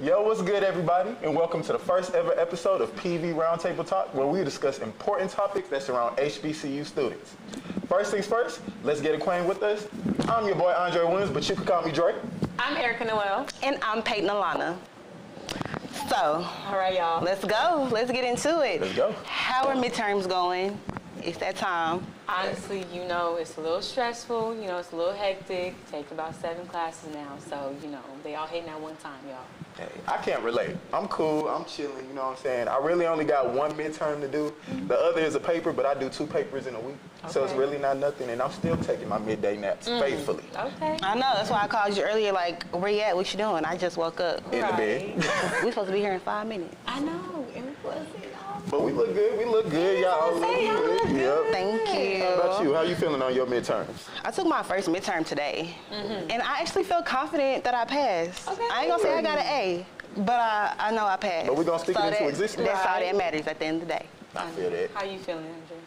Yo, what's good, everybody? And welcome to the first ever episode of PV Roundtable Talk, where we discuss important topics that surround HBCU students. First things first, let's get acquainted with us. I'm your boy, Andre Williams, but you can call me Drake. I'm Erica Noel. And I'm Peyton Alana. So, all right, y'all. Let's go. Let's get into it. Let's go. How are midterms going? It's that time. Honestly, it's a little stressful. It's a little hectic. Take about 7 classes now. So, they all hitting at one time, y'all. Hey, I can't relate. I'm cool. I'm chilling. You know what I'm saying? I really only got one midterm to do. The other is a paper, but I do 2 papers in a week. Okay. So it's really not nothing. And I'm still taking my midday naps faithfully. Okay. I know. That's why I called you earlier. Like, where you at? What you doing? I just woke up. In the bed. We're supposed to be here in 5 minutes. I know. It wasn't. But we look good. We look good. Y'all look good. Yep. Thank you. How about you? How you feeling on your midterms? I took my first midterm today. And I actually feel confident that I passed. Okay. I ain't gonna say I got an A, but I know I passed. But we're gonna speak it into existence. That's all that matters at the end of the day. I feel that. How you feeling, Andrew?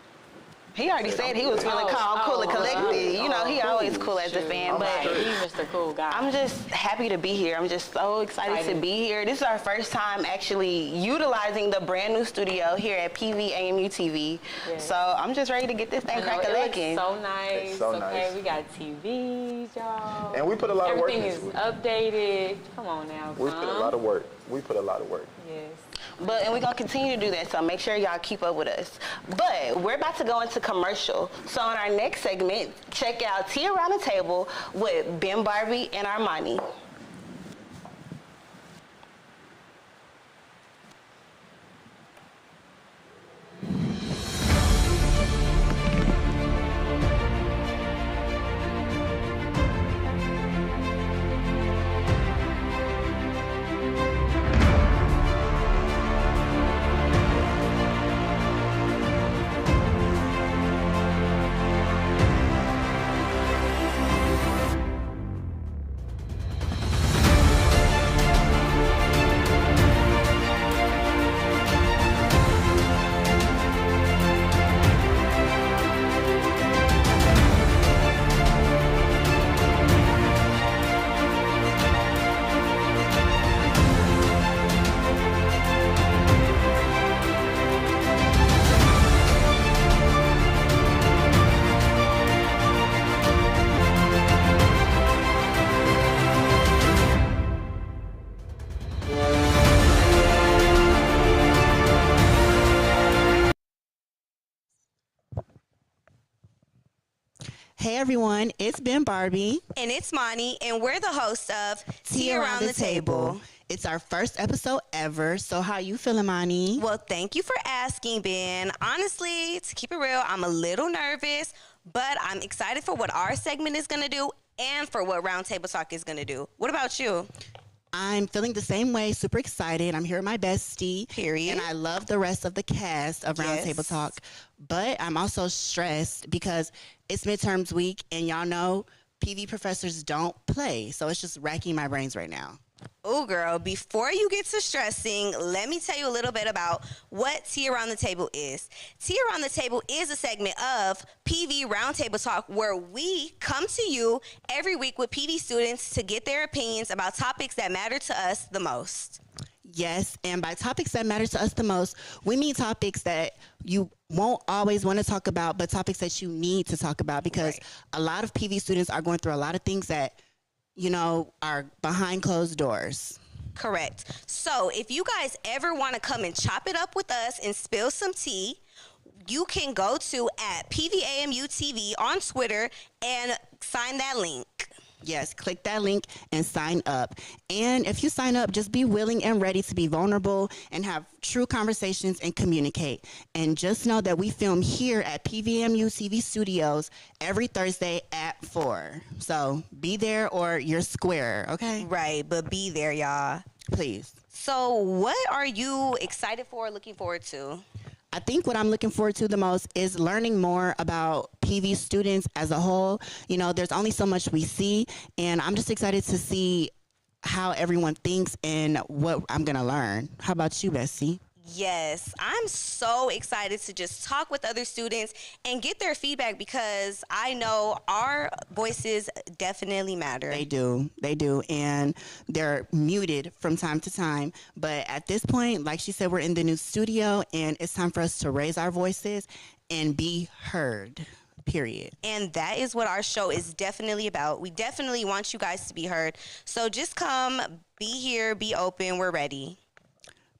He already said he was feeling calm, cool, and collected. He always cool as a fan, but he's Mr. Cool Guy. I'm just happy to be here. I'm just so excited to be here. This is our first time actually utilizing the brand new studio here at PV AMU TV. Yes. So I'm just ready to get this thing crack-a-lacking. So nice. It's so nice. We got TVs, y'all. And we put a lot of work into it. Everything is updated. Come on now. We put a lot of work. Yes. And we're going to continue to do that, so make sure y'all keep up with us. But we're about to go into commercial. So in our next segment, check out Tea Around the Table with Ben Barbie and Armani. Hey everyone, it's Ben Barbie. And it's Monty, and we're the hosts of Tea Around the Table. It's our first episode ever, so how you feeling, Monty? Well, thank you for asking, Ben. Honestly, to keep it real, I'm a little nervous, but I'm excited for what our segment is going to do and for what Roundtable Talk is going to do. What about you? I'm feeling the same way, super excited. I'm here with my bestie. Period. And I love the rest of the cast of Roundtable Talk. But I'm also stressed because it's midterms week, and y'all know PV professors don't play. So it's just racking my brains right now. Oh, girl, before you get to stressing, let me tell you a little bit about what Tea Around the Table is. Tea Around the Table is a segment of PV Roundtable Talk where we come to you every week with PD students to get their opinions about topics that matter to us the most. Yes, and by topics that matter to us the most, we mean topics that you won't always want to talk about, but topics that you need to talk about because a lot of PV students are going through a lot of things that are behind closed doors. Correct. So if you guys ever want to come and chop it up with us and spill some tea, you can go to @PVAMUTV on Twitter and sign that link. Yes, click that link and sign up. And if you sign up, just be willing and ready to be vulnerable and have true conversations and communicate. And just know that we film here at PVMU TV Studios every Thursday at 4. So be there or you're square, okay? Right, but be there, y'all. Please. So what are you excited for or looking forward to? I think what I'm looking forward to the most is learning more about PV students as a whole. There's only so much we see, and I'm just excited to see how everyone thinks and what I'm going to learn. How about you, Bessie? Yes, I'm so excited to just talk with other students and get their feedback because I know our voices definitely matter. They do, and they're muted from time to time. But at this point, like she said, we're in the new studio, and it's time for us to raise our voices and be heard. Period. And that is what our show is definitely about. We definitely want you guys to be heard. So just come, be here, be open. We're ready.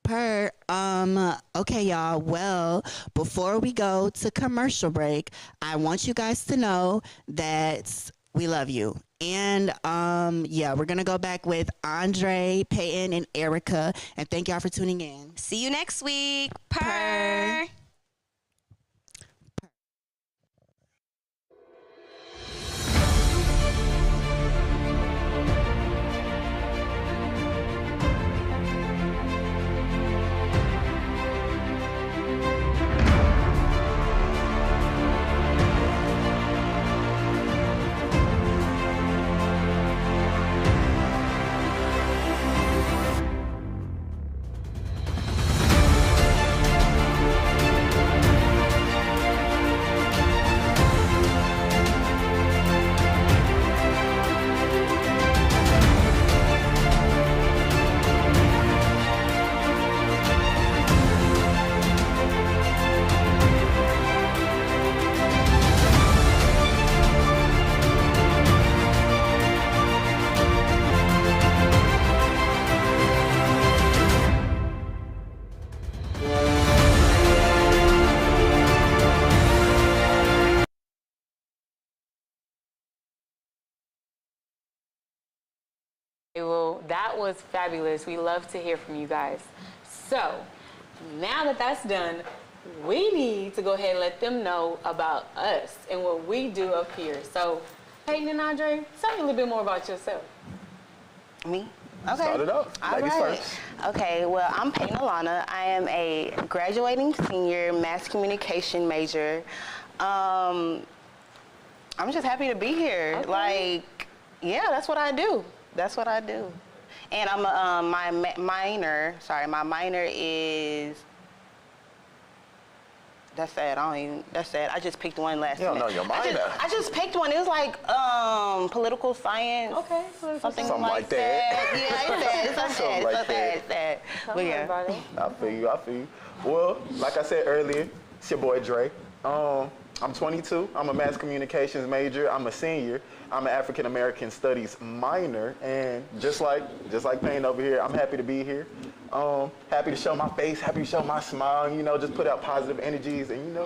Okay, y'all. Well, before we go to commercial break, I want you guys to know that we love you. And yeah, we're gonna go back with Andre, Peyton, and Erica. And thank y'all for tuning in. See you next week. Purr. Well, that was fabulous. We love to hear from you guys. So, now that that's done, we need to go ahead and let them know about us and what we do up here. So, Peyton and Andre, tell me a little bit more about yourself. Me? Okay. Start it off. All Ladies right. first. Okay, well, I'm Peyton Alana. I am a graduating senior mass communication major. I'm just happy to be here. Okay. Like, yeah, that's what I do. That's what I do. And I'm my minor is. That's sad. That's sad. I just picked one last You don't minute. know your minor. I just picked one. It was like political science. Okay. Something Something like like that. that. Yeah, it's sad. It's so Something sad. like It's so sad. It's sad. But yeah. Everybody. I feel you. Well, like I said earlier, it's your boy Dre. I'm 22. I'm a mass communications major. I'm a senior. I'm an African American studies minor, and just like Payne over here, I'm happy to be here. Happy to show my face, happy to show my smile, just put out positive energies and,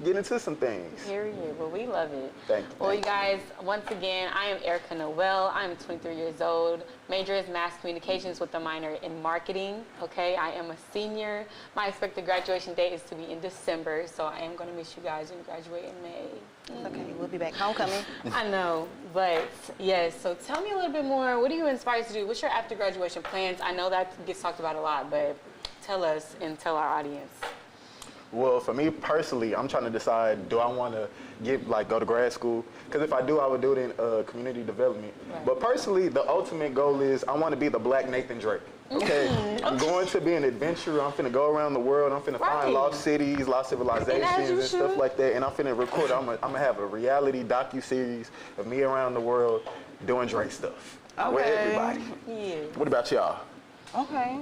get into some things. Period. Well, we love it. Thank you. Well, you guys, once again, I am Erica Noel. I'm 23 years old. Major is mass communications with a minor in marketing. Okay, I am a senior. My expected graduation date is to be in December, so I am going to miss you guys when you graduate in May. It's okay. We'll be back homecoming. I know, but yes. So tell me a little bit more. What are you inspired to do? What's your after graduation plans? I know that gets talked about a lot, but tell us and tell our audience. Well, for me personally, I'm trying to decide, do I want to go to grad school? Because if I do, I would do it in community development. Right. But personally, the ultimate goal is I want to be the Black Nathan Drake. Okay, I'm going to be an adventurer. I'm finna go around the world. I'm finna find lost cities, lost civilizations, and stuff like that. And I'm finna record. I'm gonna have a reality docu-series of me around the world doing Drake stuff with everybody. Yeah. What about y'all? Okay.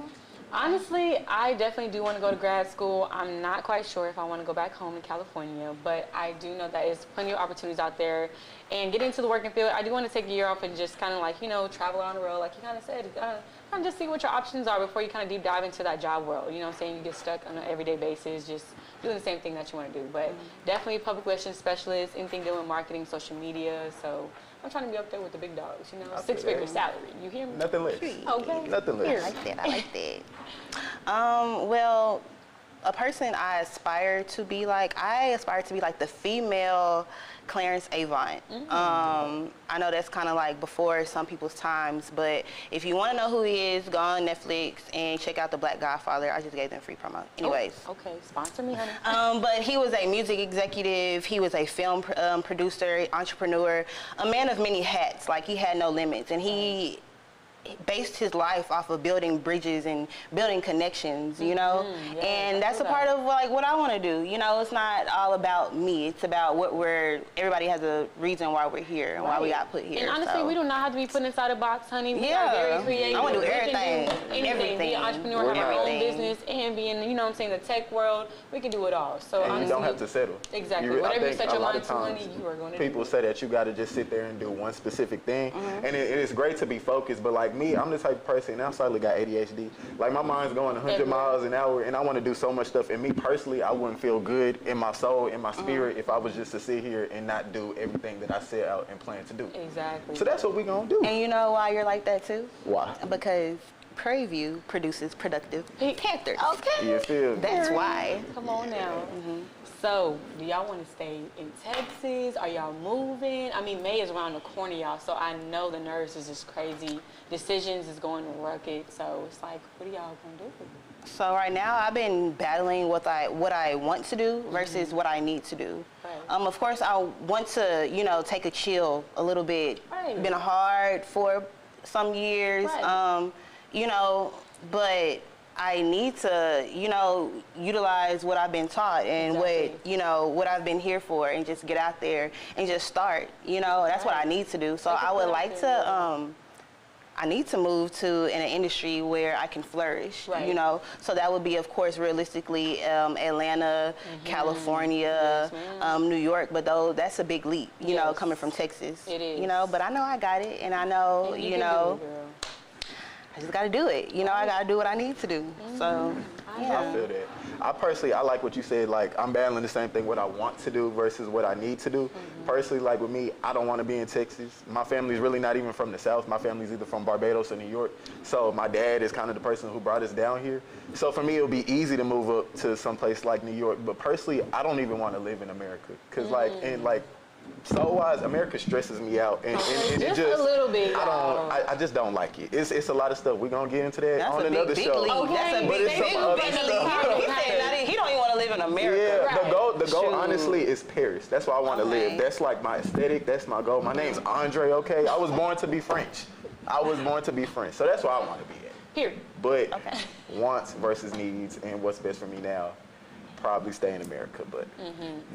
Honestly, I definitely do want to go to grad school. I'm not quite sure if I want to go back home in California, but I do know that there's plenty of opportunities out there. And getting into the working field, I do want to take a year off and just kind of travel around the world, like you kind of said, kind of just see what your options are before you kind of deep dive into that job world. You know what I'm saying? You get stuck on an everyday basis, just doing the same thing that you want to do. But definitely public relations specialist, anything doing marketing, social media. So I'm trying to be up there with the big dogs, six-figure salary. You hear me? Nothing less. Okay. Nothing I less. like that. I like that. Well, a person I aspire to be like the female Clarence Avant. I know that's kind of like before some people's times, but if you want to know who he is, go on Netflix and check out The Black Godfather. I just gave them free promo. Anyways. Okay, sponsor me, honey. But he was a music executive. He was a film producer, entrepreneur, a man of many hats. Like, he had no limits. And he based his life off of building bridges and building connections, you know? Yes, and that's a part of like what I want to do. You know, it's not all about me. It's about everybody has a reason why we're here and why we got put here. And honestly, we do not have to be put inside a box, honey. We are very creative. I want to do everything. Anything. Be an entrepreneur, have our own business, and be in, you know what I'm saying, the tech world. We can do it all. So and honestly, you don't have to settle. Exactly. Whatever you set your mind to, honey, you are going to do. People say that you got to just sit there and do one specific thing, and it is great to be focused. But like me, I'm the type of person, and I slightly got ADHD. Like my mind's going 100 miles an hour, and I want to do so much stuff. And me personally, I wouldn't feel good in my soul, in my spirit, if I was just to sit here and not do everything that I set out and plan to do. Exactly. So that's what we're gonna do. And you know why you're like that too? Why? Because Prairie View produces productive Panthers. Okay. You feel me? That's why. Come on now. So, do y'all want to stay in Texas? Are y'all moving? I mean, May is around the corner, y'all, so I know the nerves is just crazy. Decisions is going rugged, so it's like, what are y'all going to do? So right now, I've been battling what I want to do versus what I need to do. Right. Of course, I want to, you know, take a chill a little bit. Right. Been hard for some years, Right. You know, but I need to, you know, utilize what I've been taught and what I've been here for, and just get out there and just start. You know, that's what I need to do. So I would like to. I need to move to an industry where I can flourish, Right. you know. So that would be, of course, realistically, Atlanta, California, New York. But though that's a big leap, you know, coming from Texas. It is. You know, but I know I got it, and I know, you know, I just got to do it. You know, I got to do what I need to do. So, yeah. I feel that. I personally, I like what you said, like, I'm battling the same thing, what I want to do versus what I need to do. Personally, like with me, I don't want to be in Texas. My family's really not even from the South. My family's either from Barbados or New York. So my dad is kind of the person who brought us down here. So for me, it would be easy to move up to some place like New York. But personally, I don't even want to live in America. Because soul-wise, America stresses me out, and it just a little bit. I just don't like it. It's a lot of stuff. We're gonna get into that That's on a another big show. league. Okay. That's a But big, it's some big, other big stuff. league. He don't even want to live in America. Yeah, Right. the goal Shoot. honestly is Paris. That's where I want to live. That's like my aesthetic. That's my goal. My name's Andre. Okay, I was born to be French. So that's where I want to be at. Period. But wants versus needs, and what's best for me now, probably stay in America, but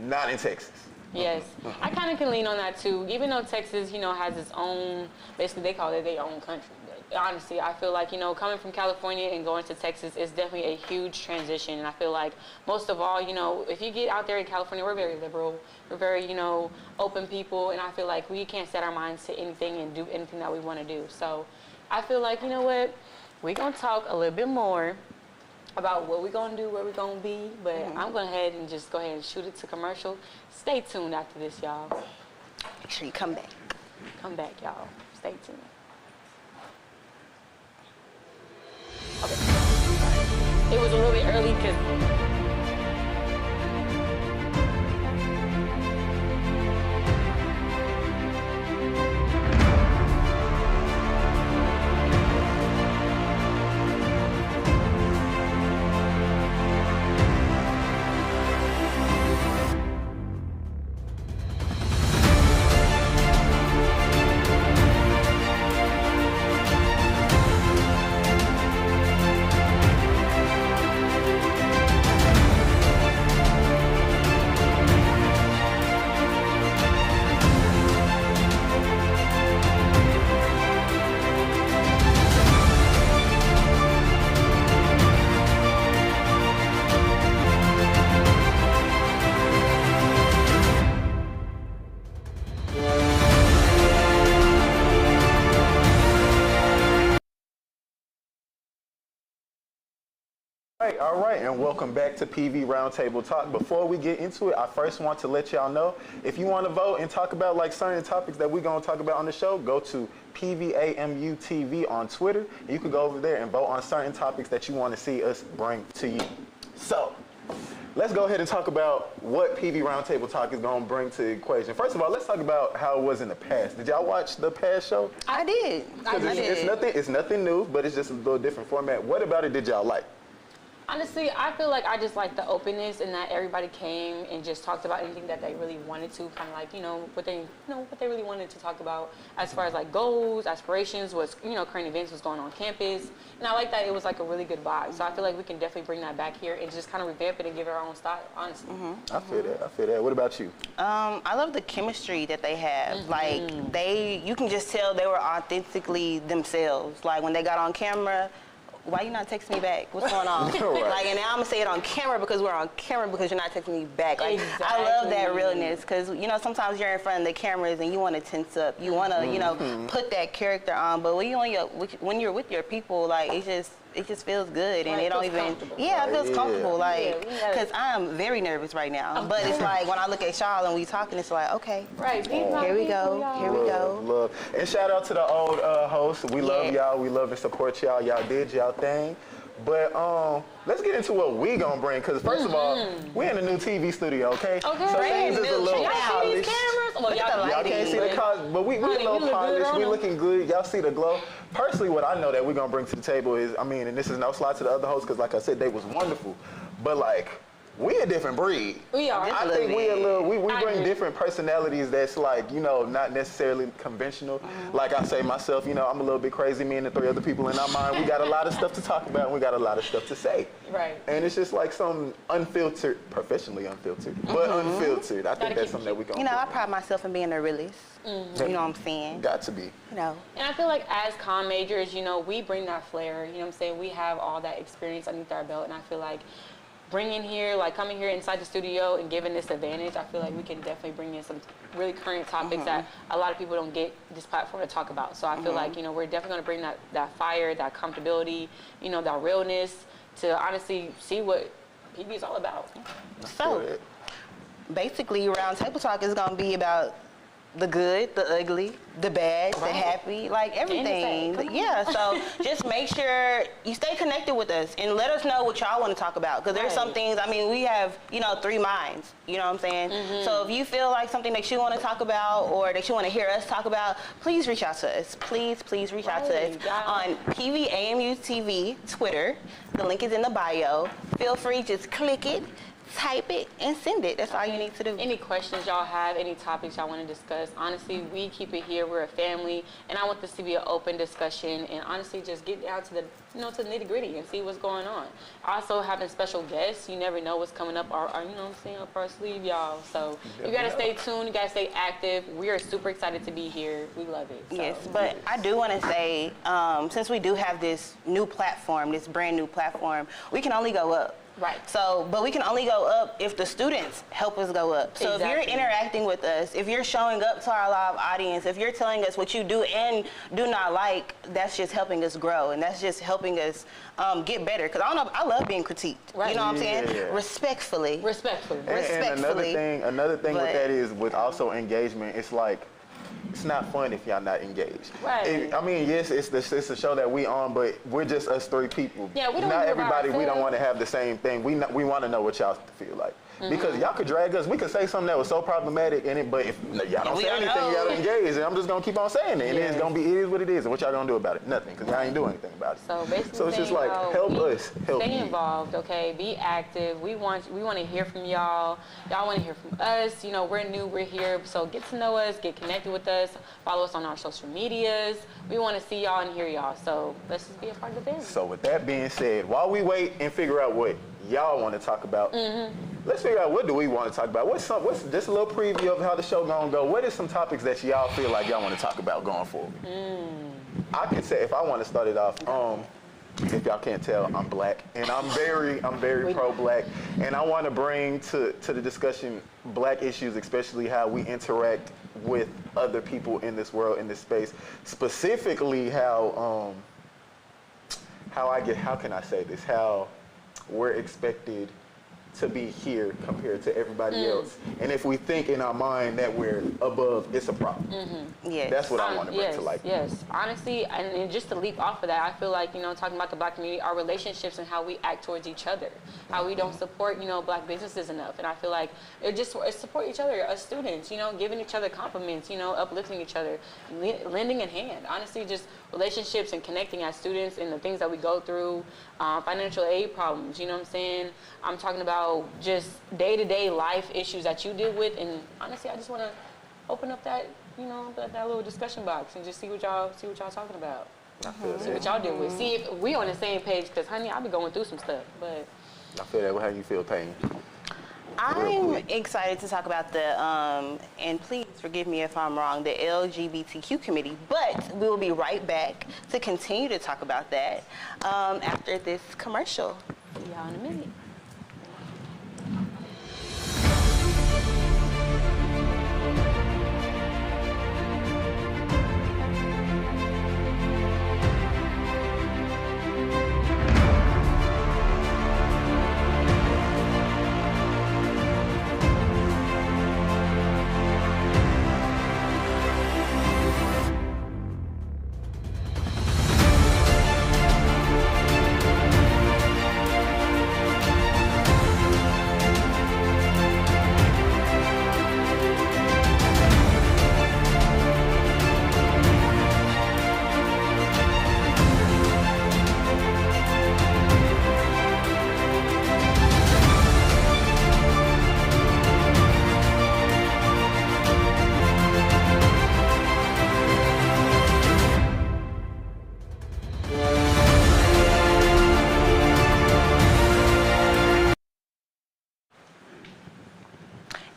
not in Texas. Yes, I kind of can lean on that too. Even though Texas, you know, has its own, basically they call it their own country. But honestly, I feel like, you know, coming from California and going to Texas is definitely a huge transition. And I feel like most of all, you know, if you get out there in California, we're very liberal. We're very, you know, open people. And I feel like we can't set our minds to anything and do anything that we want to do. So I feel like, you know what, we're going to talk a little bit more about what we're going to do, where we're going to be, but I'm going to head and just go ahead and shoot it to commercial. Stay tuned after this, y'all. Make sure you come back. Come back, y'all. Stay tuned. Okay. It was a little bit early because All right, and welcome back to PV Roundtable Talk. Before we get into it, I first want to let y'all know, if you want to vote and talk about like certain topics that we're going to talk about on the show, go to PVAMUTV on Twitter. And you can go over there and vote on certain topics that you want to see us bring to you. So, let's go ahead and talk about what PV Roundtable Talk is going to bring to the equation. First of all, let's talk about how it was in the past. Did y'all watch the past show? I did. It's nothing new, but it's just a little different format. What about it did y'all like? Honestly, I feel like I just like the openness and that everybody came and just talked about anything that they really wanted to, kind of like, what they really wanted to talk about as far as like goals, aspirations, what's, current events, what's going on campus. And I like that it was like a really good vibe. So I feel like we can definitely bring that back here and just kind of revamp it and give it our own style, honestly. I feel that. What about you? I love the chemistry that they have. Like you can just tell they were authentically themselves. Like when they got on camera, why you not texting me back? What's going on? Right. Like, and now I'm gonna say it on camera because we're on camera because you're not texting me back. Like, Exactly. I love that realness because sometimes you're in front of the cameras and you want to tense up. You want to put that character on. But when you're with your people, like it just feels good and Right, it don't feels even. comfortable. Yeah, it feels comfortable. Like, Yeah, because I'm very nervous right now. But it's like when I look at y'all and we talking, it's like, okay. Right. Here we go. Here we go. Love. And shout out to the old hosts. We love y'all. We love and support y'all. Y'all did y'all thing. But let's get into what we gonna bring. Cause first of all, we're in a new TV studio, okay? Okay. So Brand things is a new. little Y'all see polished. these cameras? Well, Look at the Y'all can't see the cause, but we a Honey, little you look good polished. on We them. looking good. Y'all see the glow. Personally, what I know that we're gonna bring to the table is, and this is no slide to the other hosts, cause like I said, they was wonderful. But like, we a different breed. We are. Just I a think little we I bring agree. different personalities that's like, not necessarily conventional. Like I say myself, I'm a little bit crazy. Me and the 3 other people in our mind, we got a lot of stuff to talk about and we got a lot of stuff to say. Right. And it's just like some unfiltered, professionally unfiltered, but unfiltered. I think Gotta that's keep something that we gonna I do. pride myself in being a realist. You know what I'm saying? Got to be. And I feel like as comm majors, we bring that flair. You know what I'm saying? We have all that experience underneath our belt, and I feel like coming here inside the studio and giving this advantage, I feel like we can definitely bring in some really current topics that a lot of people don't get this platform to talk about. So I feel like, we're definitely going to bring that fire, that comfortability, that realness to honestly see what PV is all about. So, basically, Round Table Talk is going to be about the good, the ugly, the bad, the happy, like everything. Come on. Yeah, so just make sure you stay connected with us and let us know what y'all want to talk about. Because there's some things, we have, 3 minds, you know what I'm saying? So if you feel like something that you want to talk about or that you want to hear us talk about, please reach out to us. Please reach out to us on PVAMU TV, Twitter. The link is in the bio. Feel free, just click it, type it, and send it. That's all you need to do. Any questions y'all have, any topics y'all want to discuss, honestly, we keep it here. We're a family, and I want this to be an open discussion, and honestly, just get down to the, to the nitty gritty and see what's going on. Also, having special guests, you never know what's coming up, or you know what I'm saying, up our sleeve, y'all. So you gotta stay tuned, you gotta stay active. We are super excited to be here. We love it. So. Yes, but I do want to say, since we do have this new platform, this brand new platform, we can only go up. Right. So, but we can only go up if the students help us go up. So if you're interacting with us, if you're showing up to our live audience, if you're telling us what you do and do not like, that's just helping us grow, and that's just helping us get better. Because I love being critiqued. Right. You know what I'm saying? Yeah. Respectfully. Respectfully. And another thing with that is with also engagement, it's like, it's not fun if y'all not engaged. Right. Yes, it's a show that we on, but we're just us 3 people. Yeah, we don't not do it by everybody. We don't ourselves. want to have the same thing. We want to know what y'all feel like. Because y'all could drag us. We could say something that was so problematic, but if y'all don't we say don't anything, know. y'all don't engage, and I'm just gonna keep on saying it. And Yes. it is what it is. And what y'all gonna do about it? Nothing, because y'all ain't doing anything about it. So basically, So it's just like, help us, help stay you. involved, okay? Be active. We want to hear from y'all. Y'all want to hear from us. We're new, we're here, so get to know us, get connected with us, follow us on our social medias. We want to see y'all and hear y'all. So let's just be a part of the family. So with that being said, while we wait and figure out what y'all want to talk about, let's figure out what do we want to talk about. What's just a little preview of how the show gonna go. What is some topics that y'all feel like y'all want to talk about going forward? I could say, if I want to start it off, if y'all can't tell, I'm black, and I'm very pro-black, and I want to bring to the discussion black issues, especially how we interact with other people in this world, in this space, specifically how can I say this? How we're expected to be here compared to everybody else. And if we think in our mind that we're above, it's a problem. Yes. That's what I want to bring to light. Yes, honestly, and just to leap off of that, I feel like, talking about the Black community, our relationships and how we act towards each other, how we don't support, Black businesses enough. And I feel like it support each other as students, giving each other compliments, uplifting each other, lending a hand. Honestly, just relationships and connecting as students and the things that we go through, financial aid problems, you know what I'm saying? I'm talking about just day-to-day life issues that you deal with. And honestly, I just want to open up that, that little discussion box and just see what y'all talking about. I feel See that. what y'all deal with. See if we on the same page, because honey, I've been going through some stuff, but I feel that. How you feel, Payne? I'm excited to talk about the, and please forgive me if I'm wrong, the LGBTQ committee, but we will be right back to continue to talk about that after this commercial. see y'all in a minute.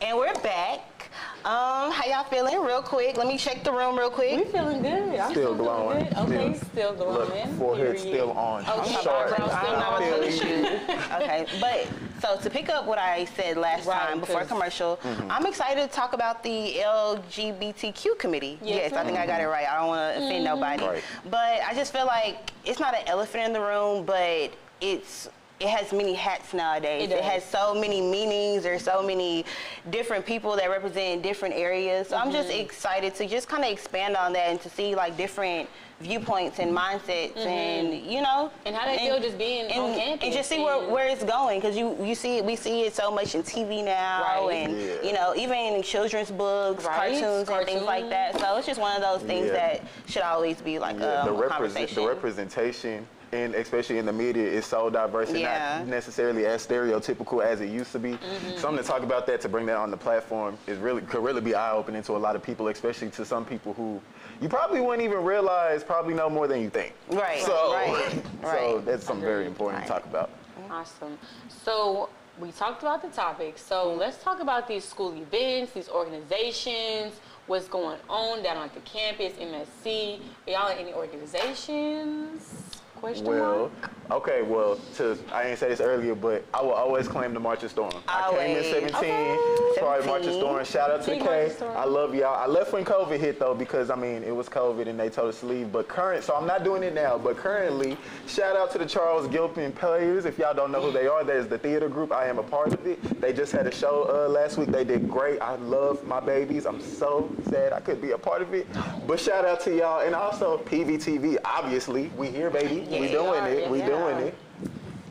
And we're back. How y'all feeling? Real quick, let me check the room real quick. We feeling good. I'm Still glowing. Good. Okay, still Look, glowing. forehead Period. still on. Okay, Sharp. eyebrows still not I really feel you. Okay, but so to pick up what I said last Right, time before 'cause- commercial, I'm excited to talk about the LGBTQ committee. Yes, I think I got it right. I don't want to offend nobody. Right. But I just feel like it's not an elephant in the room, but it has many hats nowadays. It does. It has so many meanings. There's so many different people that represent different areas. So I'm just excited to just kind of expand on that and to see like different viewpoints and mindsets and And how they feel just being on campus. and just see where it's going, because we see it so much in TV now, Right. and Yeah. even in children's books, Right. cartoons and things like that. So it's just one of those things Yeah. that should always be like Yeah, a conversation. the representation, and especially in the media, is so diverse and Yeah. not necessarily as stereotypical as it used to be. Something to talk about that, to bring that on the platform, could really be eye-opening to a lot of people, especially to some people who you probably wouldn't even realize probably know more than you think. Right, So, right, so right. that's something very important Right. to talk about. Awesome. So we talked about the topic. So let's talk about these school events, these organizations, what's going on down at the campus, MSC. Are y'all in any organizations? Question Well, mark? okay, I didn't say this earlier, but I will always claim the Marching Storm. I came in Always. 17, started Marching 17. Storm. Shout out to the Big K. Marching Storm. I love y'all. I left when COVID hit though, because it was COVID and they told us to leave. But so I'm not doing it now, but currently, shout out to the Charles Gilpin Players. If y'all don't know who they are, that is the theater group. I am a part of it. They just had a show last week. They did great. I love my babies. I'm so sad I could be a part of it. But shout out to y'all. And also PVTV, obviously. We here, baby. Yeah, we we doing are. it. Yes, We we doing are. it.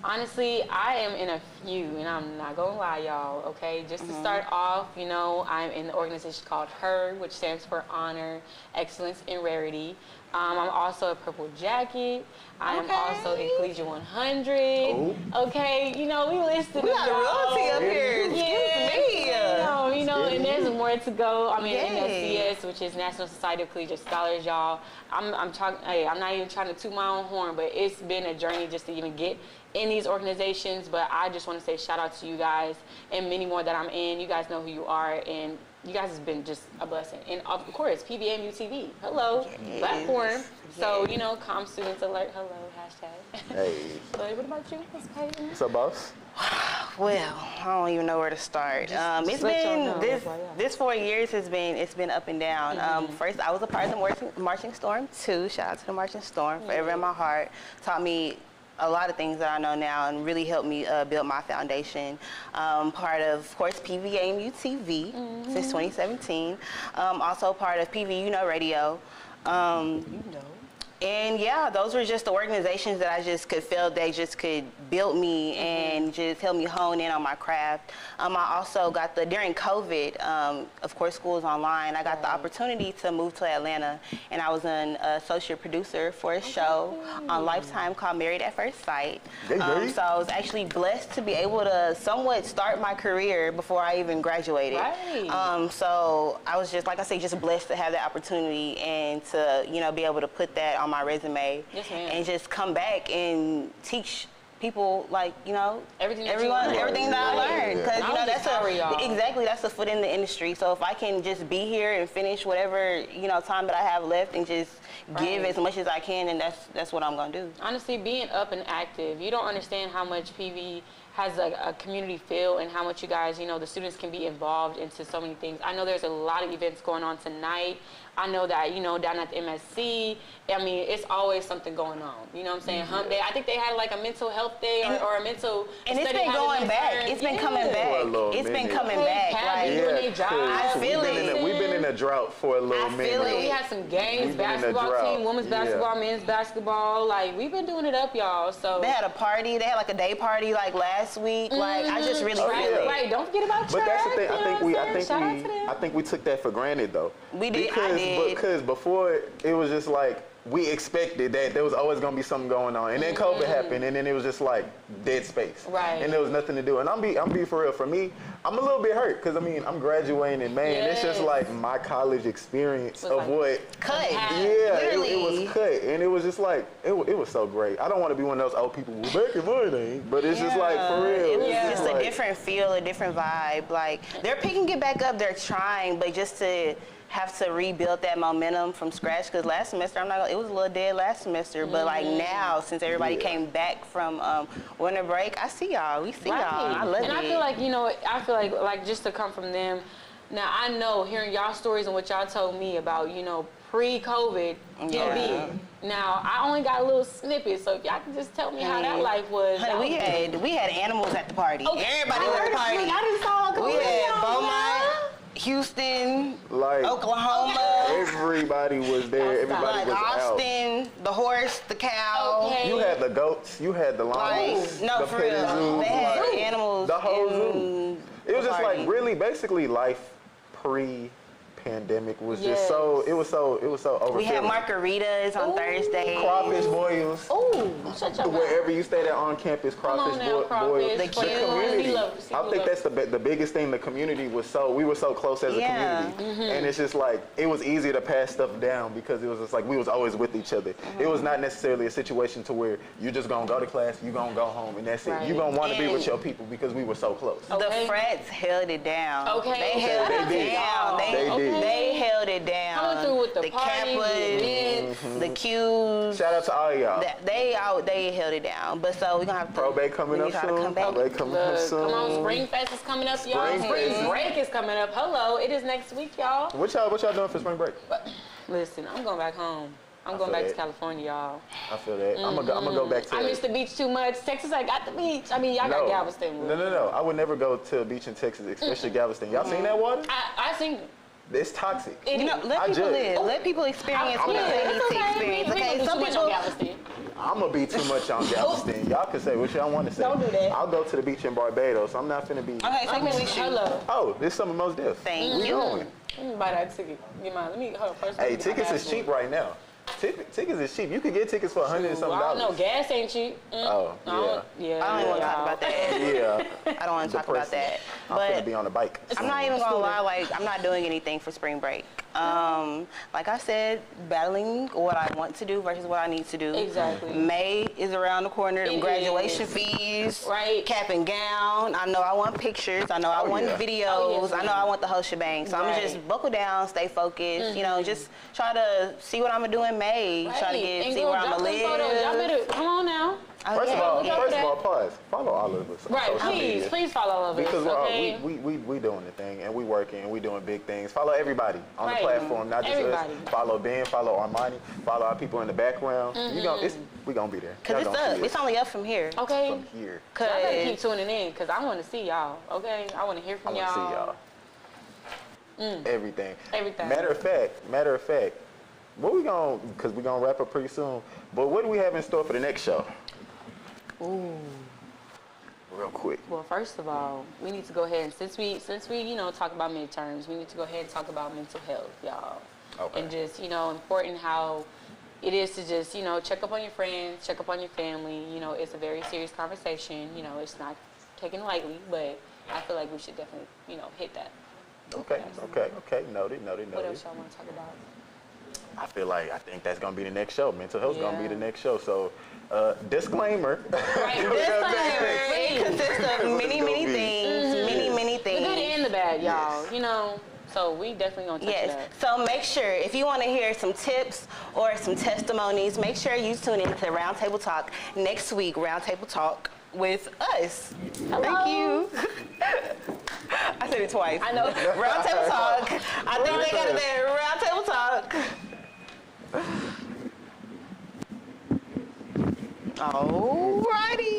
Honestly, I am in a few, and I'm not gonna lie, y'all, okay? Just to start off, I'm in the organization called HER, which stands for Honor, Excellence, and Rarity. I'm also a Purple Jacket. I am Okay. also in Collegiate 100. Oh. Okay, we listed We them, got y'all. royalty up here. Excuse me. And there's more to go. I'm in Yay. NSCS, which is National Society of Collegiate Scholars, y'all. I'm not even trying to toot my own horn, but it's been a journey just to even get in these organizations. But I just want to say shout out to you guys and many more that I'm in. You guys know who you are, and you guys have been just a blessing. And of course, PVMU TV, hello, Yes. platform. So, Comm Students Alert, hello, hashtag. Hey. But what about you, Ms. Payton? What's up, boss? Well, I don't even know where to start. It's just let y'all been know, that's why, yeah. this 4 years it's been up and down. First, I was a part of the Marching Storm too. Shout out to the Marching Storm, forever in my heart. Taught me a lot of things that I know now and really helped me build my foundation. Part of course, PVAMU TV since 2017. Also part of PVU Radio. And yeah, those were just the organizations that I just could feel they just could build me and just help me hone in on my craft. I also got during COVID, of course school is online, I got the opportunity to move to Atlanta, and I was an associate producer for a show on Lifetime called Married at First Sight. So I was actually blessed to be able to somewhat start my career before I even graduated. So I was just, like I say, just blessed to have that opportunity and to, be able to put that on my resume and just come back and teach people everything that I learned, because that's a foot in the industry. So if I can just be here and finish whatever time that I have left and just give as much as I can, and that's what I'm gonna do. Honestly, being up and active, you don't understand how much PV has a community feel and how much you guys, the students can be involved into so many things. I know there's a lot of events going on tonight. I know that, down at the MSC, it's always something going on. You know what I'm saying? Hump Day. I think they had like a mental health day or a mental And it's been going back. It's been coming back. It's been coming back. I feel it. We've been in a drought for a little minute. I feel it. We had some games, basketball team, women's basketball, men's basketball. Like, we've been doing it up, y'all. So they had a party. They had like a day party like last week. Like, I just really feel it. Right. Don't forget about church. But that's the thing. I think we took that for granted though. We did. Because before it was just like we expected that there was always gonna be something going on, and then COVID happened, and then it was just like dead space, and there was nothing to do. And I'm be for real. For me, I'm a little bit hurt because I'm graduating in May, and it's just like my college experience of what cut. It was cut, and it was just like it was so great. I don't want to be one of those old people who back in my day, but it's just like for real. It's just a different feel, a different vibe. Like they're picking it back up, they're trying, but just to have to rebuild that momentum from scratch, because last semester it was a little dead last semester, but like now since everybody came back from winter break, I see y'all. We see y'all. I love it. And I feel like just to come from them. Now I know hearing y'all stories and what y'all told me about pre-COVID PV. Now I only got a little snippet, so if y'all can just tell me how that life was. Honey, we had animals at the party. Okay. Everybody was at the party. I didn't saw we had Beaumont, Houston, Oklahoma. Everybody was there. Everybody was Austin, out. the horse, the cow. Okay. You had the goats. You had the llamas. No, for real. They had animals. The whole zoo. It was just like really, basically life pre-pandemic was just so. It was so overfilling. We had margaritas on Thursday. Crawfish boils. Oh, shut your mouth. Wherever you stayed at on campus, crawfish boils. The community. I think that's the biggest thing. The community was we were so close as a community, and it's just like it was easy to pass stuff down because it was just like we was always with each other. It was not necessarily a situation to where you're just gonna go to class, you gonna go home, and that's it. You gonna want to be with your people because we were so close. The frats held it down. Okay, they held it down. They held it down. Coming through with the Kappas, the Qs. Shout out to all y'all. They held it down. But so we're gonna have to. Probate coming up soon. Probate coming up soon. Come on, Spring Fest is coming up, y'all. Spring break is coming up. Hello, it is next week, y'all. What y'all doing for spring break? Listen, I'm going back home. I'm going back to California, y'all. I feel that. I'm gonna go back to. I miss the beach too much. Texas, I got the beach. I mean, y'all got Galveston. No. I would never go to a beach in Texas, especially Galveston. Y'all seen that water? I seen. It's toxic. Let people live. Let people experience what they need to experience. Okay, some people. I'm gonna be too much on Galveston. Y'all can say what y'all want to say. Don't do that. I'll go to the beach in Barbados. I'm not finna be. Okay, take me with you. Hello. Oh, this summer most diff. Thank you. Let me buy that ticket. Let me hold first. Hey, tickets is cheap right now. Tickets is cheap. You could get tickets for $100 and something. I don't know. Gas ain't cheap. Oh, yeah. I don't even want to talk about that. Yeah. I don't want to talk about that. I'm gonna be on the bike. I'm not even gonna lie. Like, I'm not doing anything for spring break. Like I said, battling what I want to do versus what I need to do. Exactly. May is around the corner. The graduation fees, right? Cap and gown. I know I want pictures. I know I want videos. I know I want the whole shebang. So I'm gonna just buckle down, stay focused. Just try to see what I'm gonna do in May. Try to see where I'm gonna live. Y'all better come on now. First of all, pause. guys, follow all of us on Right, social media. please follow all of us, Because okay? we doing the thing, and we working, and we doing big things. Follow everybody on Right. the platform, not just Everybody. us. Follow Ben, follow Armani, follow our people in the background. We gonna be there. Cause Y'all it's gonna up. see It's us only up from here. Okay. from here. Cause Y'all better keep tuning in, because I want to see y'all, okay? I want to hear I from want to see y'all. y'all. Everything. Everything. Matter of fact, what we gonna, because we gonna wrap up pretty soon, but what do we have in store for the next show? Ooh. Real quick. Well, first of all, we need to go ahead and since we talk about midterms, we need to go ahead and talk about mental health, y'all. Okay. And just important how it is to just check up on your friends, check up on your family. It's a very serious conversation. It's not taken lightly, but I feel like we should definitely hit that. Okay. Noted. What else y'all want to talk about? I think that's gonna be the next show. Mental health is gonna be Yeah. the next show. So, disclaimer. Right. it consists of many things. Many The things. good and the bad, y'all. Yes. So we definitely gonna touch Yes. that. So make sure if you want to hear some tips or some testimonies, make sure you tune in to Roundtable Talk next week. Roundtable Talk with us. Thank you. I said it twice. I know. Roundtable Talk. I think they got it there. Roundtable Talk. Alrighty.